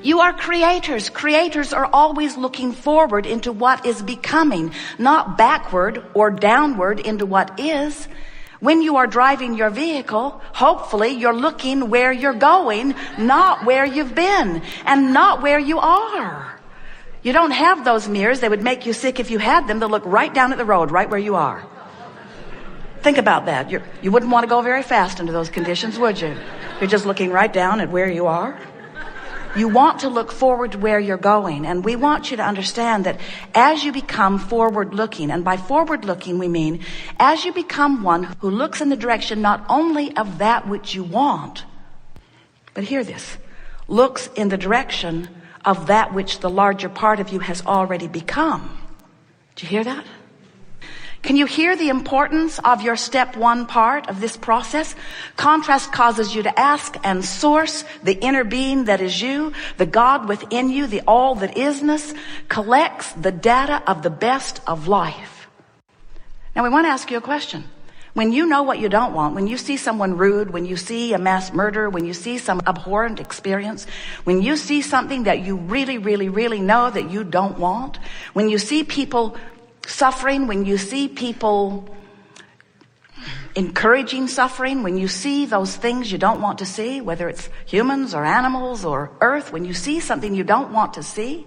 You are creators. Creators are always looking forward into what is becoming, not backward or downward into what is. When you are driving your vehicle, hopefully you're looking where you're going, not where you've been, and not where you are. You don't have those mirrors. They would make you sick if you had them. They'll look right down at the road, right where you are. Think about that. You wouldn't want to go very fast under those conditions, would you? You're just looking right down at where you are. You want to look forward to where you're going. And we want you to understand that as you become forward-looking, and by forward-looking we mean as you become one who looks in the direction not only of that which you want, but hear this, looks in the direction of that which the larger part of you has already become. Did you hear that? Can you hear the importance of your step one part of this process? Contrast causes you to ask and source the inner being that is you, the God within you, the all that isness, collects the data of the best of life. Now we want to ask you a question. When you know what you don't want, when you see someone rude, when you see a mass murder, when you see some abhorrent experience, when you see something that you really, really, really know that you don't want, when you see people suffering, when you see people encouraging suffering, when you see those things you don't want to see, whether it's humans or animals or earth, when you see something you don't want to see,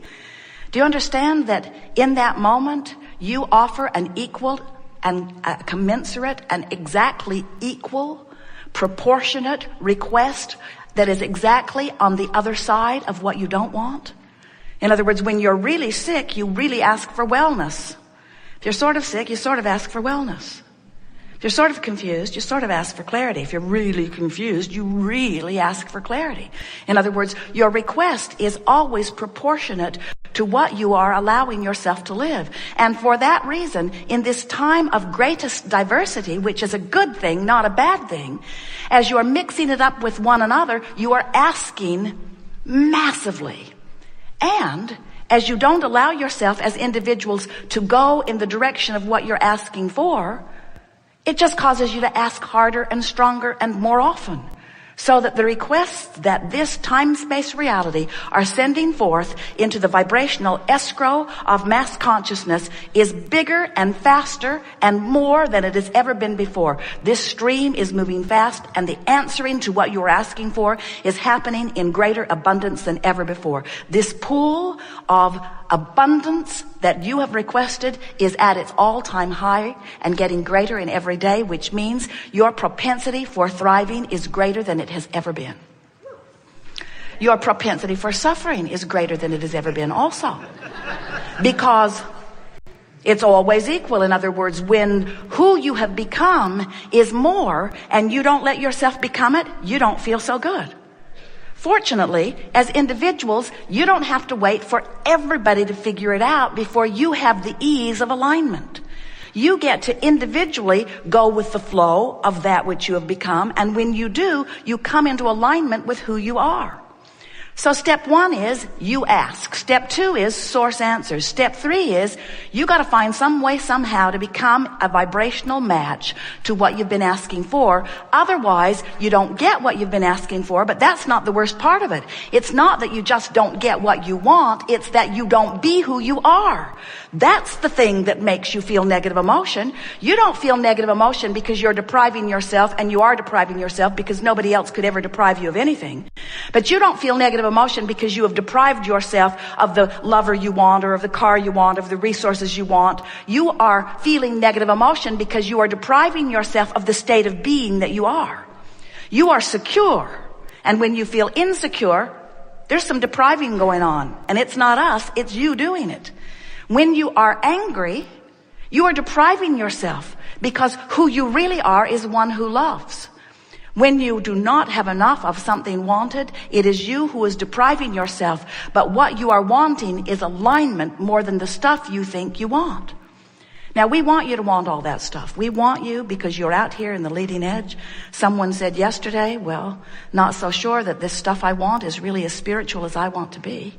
do you understand that in that moment you offer an equal and a commensurate and exactly equal, proportionate request that is exactly on the other side of what you don't want? In other words, when you're really sick, you really ask for wellness. If you're sort of sick, you sort of ask for wellness. If you're sort of confused, you sort of ask for clarity. If you're really confused, you really ask for clarity. In other words, your request is always proportionate to what you are allowing yourself to live. And for that reason, in this time of greatest diversity, which is a good thing, not a bad thing, as you are mixing it up with one another, you are asking massively. And as you don't allow yourself as individuals to go in the direction of what you're asking for, it just causes you to ask harder and stronger and more often. So that the requests that this time-space reality are sending forth into the vibrational escrow of mass consciousness is bigger and faster and more than it has ever been before. This stream is moving fast, and the answering to what you are asking for is happening in greater abundance than ever before. This pool of abundance that you have requested is at its all-time high and getting greater in every day, which means your propensity for thriving is greater than it has ever been. Your propensity for suffering is greater than it has ever been also. Because it's always equal. In other words, when who you have become is more and you don't let yourself become it, you don't feel so good. Fortunately, as individuals, you don't have to wait for everybody to figure it out before you have the ease of alignment. You get to individually go with the flow of that which you have become, and when you do, you come into alignment with who you are. So step one is you ask. Step two is source answers. Step three is you got to find some way somehow to become a vibrational match to what you've been asking for. Otherwise, you don't get what you've been asking for, but that's not the worst part of it. It's not that you just don't get what you want. It's that you don't be who you are. That's the thing that makes you feel negative emotion. You don't feel negative emotion because you're depriving yourself, and you are depriving yourself because nobody else could ever deprive you of anything. But you don't feel negative emotion because you have deprived yourself of the lover you want, or of the car you want, of the resources you want. You are feeling negative emotion because you are depriving yourself of the state of being that you are. You are secure. And when you feel insecure, there's some depriving going on. And it's not us, it's you doing it. When you are angry, you are depriving yourself because who you really are is one who loves. When you do not have enough of something wanted, it is you who is depriving yourself. But what you are wanting is alignment more than the stuff you think you want. Now, we want you to want all that stuff. We want you because you're out here in the leading edge. Someone said yesterday, well, not so sure that this stuff I want is really as spiritual as I want to be.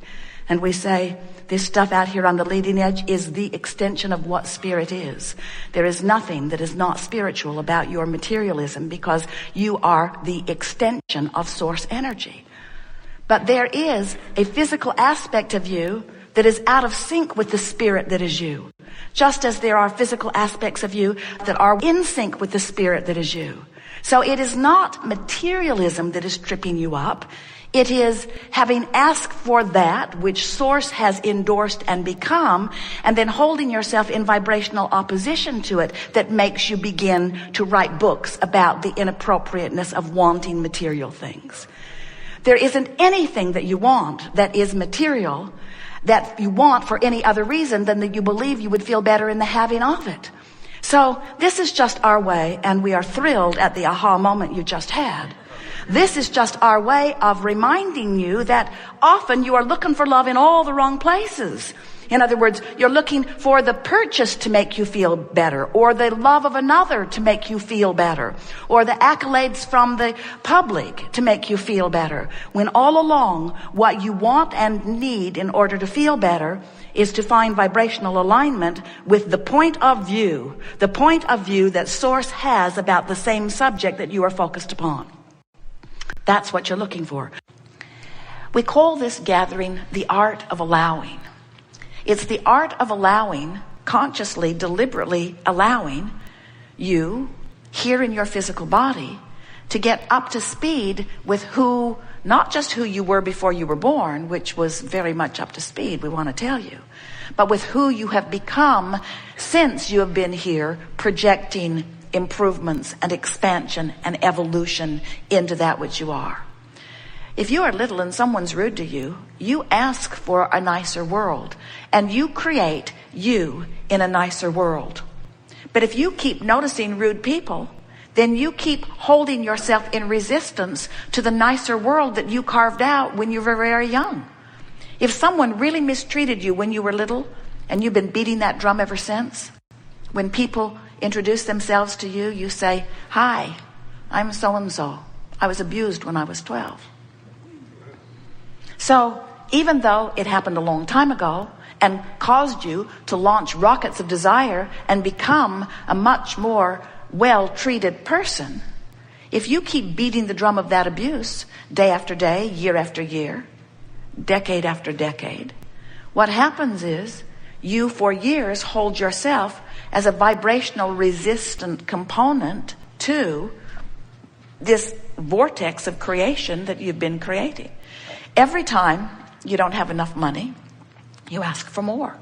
And we say, this stuff out here on the leading edge is the extension of what spirit is. There is nothing that is not spiritual about your materialism because you are the extension of source energy. But there is a physical aspect of you that is out of sync with the spirit that is you. Just as there are physical aspects of you that are in sync with the spirit that is you. So it is not materialism that is tripping you up. It is having asked for that which Source has endorsed and become, and then holding yourself in vibrational opposition to it that makes you begin to write books about the inappropriateness of wanting material things. There isn't anything that you want that is material that you want for any other reason than that you believe you would feel better in the having of it. So this is just our way, and we are thrilled at the aha moment you just had. This is just our way of reminding you that often you are looking for love in all the wrong places. In other words, you're looking for the purchase to make you feel better, or the love of another to make you feel better, or the accolades from the public to make you feel better, when all along what you want and need in order to feel better is to find vibrational alignment with the point of view that Source has about the same subject that you are focused upon. That's what you're looking for. We call this gathering the art of allowing. It's the art of allowing, consciously, deliberately allowing you here in your physical body to get up to speed with who, not just who you were before you were born, which was very much up to speed, we want to tell you, but with who you have become since you have been here, projecting improvements and expansion and evolution into that which you are. If you are little and someone's rude to you, you ask for a nicer world, and you create you in a nicer world. But if you keep noticing rude people, then you keep holding yourself in resistance to the nicer world that you carved out when you were very young. If someone really mistreated you when you were little, and you've been beating that drum ever since, when people introduce themselves to you, you say, "Hi, I'm so-and-so. I was abused when I was 12. So even though it happened a long time ago and caused you to launch rockets of desire and become a much more well-treated person, if you keep beating the drum of that abuse day after day, year after year, decade after decade, what happens is you for years hold yourself as a vibrational resistant component to this vortex of creation that you've been creating. Every time you don't have enough money, you ask for more.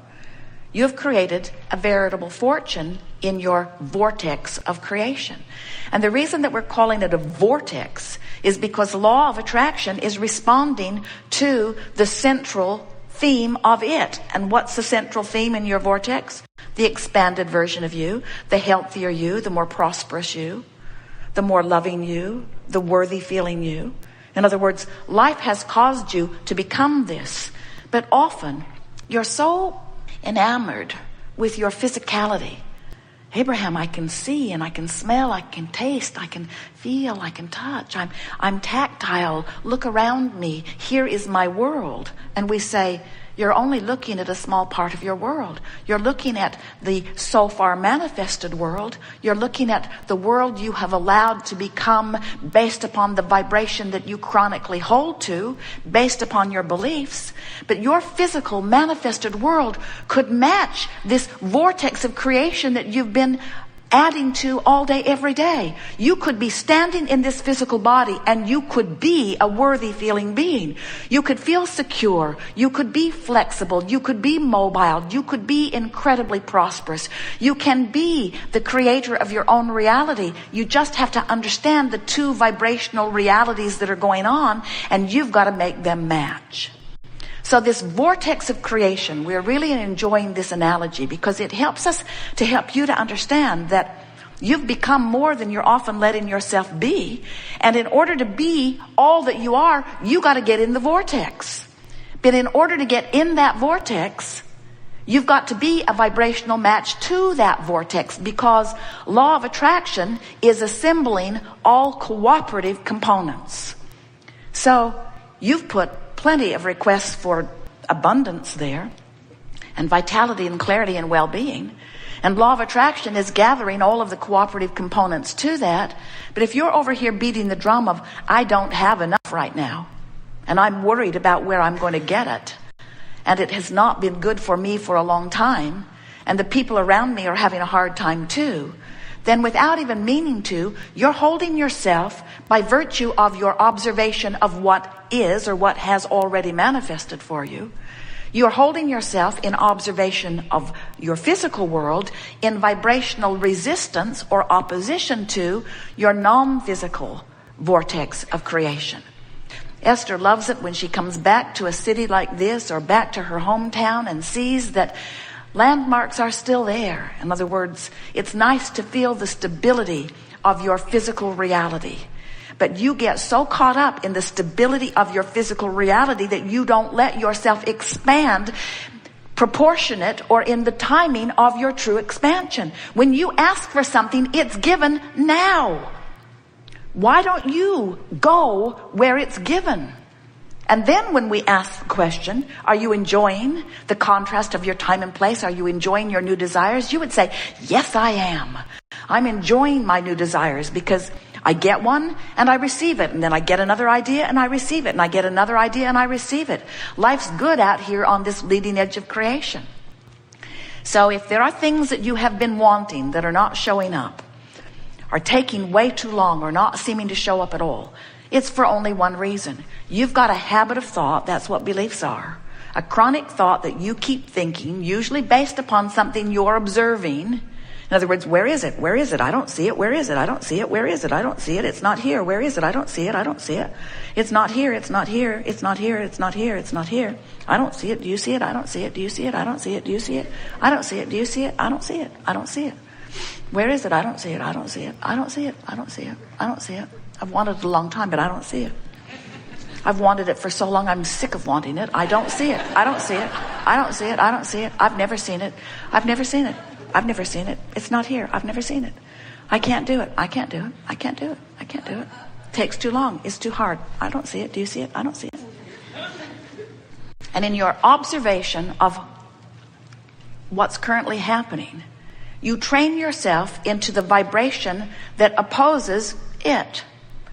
You have created a veritable fortune in your vortex of creation. And the reason that we're calling it a vortex is because the law of attraction is responding to the central theme of it. And what's the central theme in your vortex? The expanded version of you, the healthier you, the more prosperous you, the more loving you, the worthy feeling you. In other words, life has caused you to become this. But often, you're so enamored with your physicality. Abraham, I can see and I can smell, I can taste, I can feel, I can touch. I'm tactile. Look around me. Here is my world. And we say, you're only looking at a small part of your world. You're looking at the so far manifested world. You're looking at the world you have allowed to become based upon the vibration that you chronically hold to, based upon your beliefs. But your physical manifested world could match this vortex of creation that you've been adding to all day, every day. You could be standing in this physical body and you could be a worthy feeling being. You could feel secure. You could be flexible. You could be mobile. You could be incredibly prosperous. You can be the creator of your own reality. You just have to understand the two vibrational realities that are going on, and you've got to make them match. So this vortex of creation, we're really enjoying this analogy because it helps us to help you to understand that you've become more than you're often letting yourself be. And in order to be all that you are, you got to get in the vortex. But in order to get in that vortex, you've got to be a vibrational match to that vortex, because law of attraction is assembling all cooperative components. So you've put plenty of requests for abundance there, and vitality and clarity and well-being. And law of attraction is gathering all of the cooperative components to that. But if you're over here beating the drum of, I don't have enough right now, and I'm worried about where I'm going to get it, and it has not been good for me for a long time, and the people around me are having a hard time too, then without even meaning to, you're holding yourself by virtue of your observation of what is or what has already manifested for you. You're holding yourself in observation of your physical world in vibrational resistance or opposition to your non-physical vortex of creation. Esther loves it when she comes back to a city like this or back to her hometown and sees that landmarks are still there. In other words, it's nice to feel the stability of your physical reality. But you get so caught up in the stability of your physical reality that you don't let yourself expand proportionate or in the timing of your true expansion. When you ask for something, it's given now. Why don't you go where it's given? And then when we ask the question, are you enjoying the contrast of your time and place? Are you enjoying your new desires? You would say, yes, I am. I'm enjoying my new desires because I get one and I receive it. And then I get another idea and I receive it. And I get another idea and I receive it. Life's good out here on this leading edge of creation. So if there are things that you have been wanting that are not showing up, are taking way too long, or not seeming to show up at all, it's for only one reason. You've got a habit of thought. That's what beliefs are. A chronic thought that you keep thinking, usually based upon something you're observing. In other words, where is it? Where is it? I don't see it. Where is it? I don't see it. Where is it? I don't see it. It's not here. Where is it? I don't see it. I don't see it. It's not here. It's not here. It's not here. It's not here. It's not here. I don't see it. Do you see it? I don't see it. Do you see it? I don't see it. Do you see it? I don't see it. Do you see it? I don't see it. I don't see it. Where is it? I don't see it. I don't see it. I don't see it. I don't see it. I don't see it. I've wanted it a long time, but I don't see it. I've wanted it for so long, I'm sick of wanting it. I don't see it. I don't see it. I don't see it. I don't see it. I've never seen it. I've never seen it. I've never seen it. It's not here. I've never seen it. I can't do it. I can't do it. I can't do it. I can't do it. It takes too long. It's too hard. I don't see it. Do you see it? I don't see it. And in your observation of what's currently happening, you train yourself into the vibration that opposes it.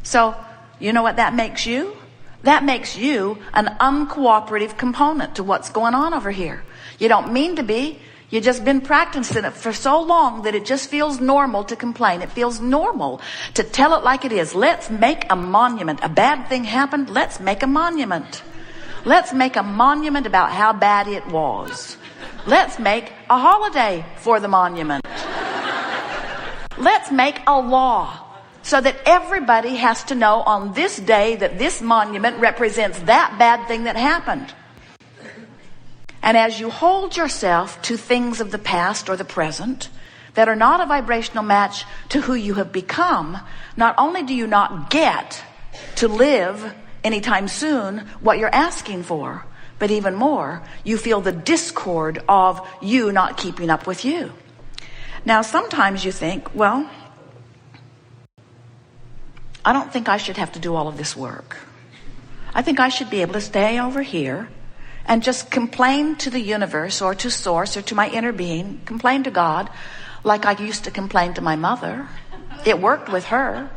So, you know what that makes you? That makes you an uncooperative component to what's going on over here. You don't mean to be. You've just been practicing it for so long that it just feels normal to complain. It feels normal to tell it like it is. Let's make a monument. A bad thing happened. Let's make a monument. Let's make a monument about how bad it was. Let's make a holiday for the monument. Let's make a law so that everybody has to know on this day that this monument represents that bad thing that happened. And as you hold yourself to things of the past or the present that are not a vibrational match to who you have become, not only do you not get to live anytime soon what you're asking for, but even more, you feel the discord of you not keeping up with you. Now, sometimes you think, well, I don't think I should have to do all of this work. I think I should be able to stay over here and just complain to the universe or to source or to my inner being, complain to God like I used to complain to my mother. It worked with her.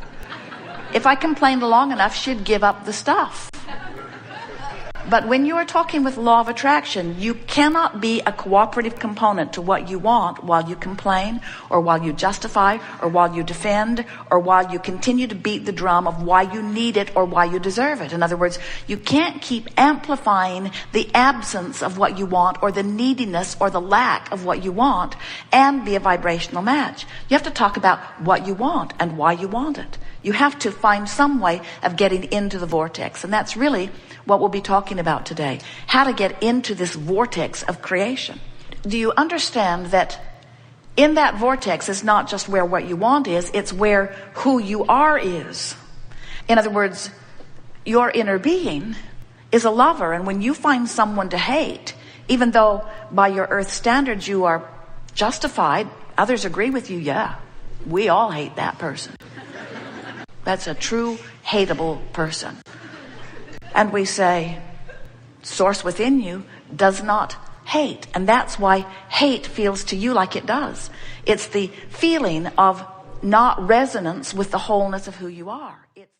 If I complained long enough, she'd give up the stuff. But when you are talking with law of attraction, you cannot be a cooperative component to what you want while you complain or while you justify or while you defend or while you continue to beat the drum of why you need it or why you deserve it. In other words, you can't keep amplifying the absence of what you want or the neediness or the lack of what you want and be a vibrational match. You have to talk about what you want and why you want it. You have to find some way of getting into the vortex. And that's really what we'll be talking about today. How to get into this vortex of creation. Do you understand that in that vortex is not just where what you want is, it's where who you are is. In other words, your inner being is a lover. And when you find someone to hate, even though by your earth standards you are justified, others agree with you, yeah, we all hate that person. That's a true hateable person. And we say, source within you does not hate. And that's why hate feels to you like it does. It's the feeling of not resonance with the wholeness of who you are. It's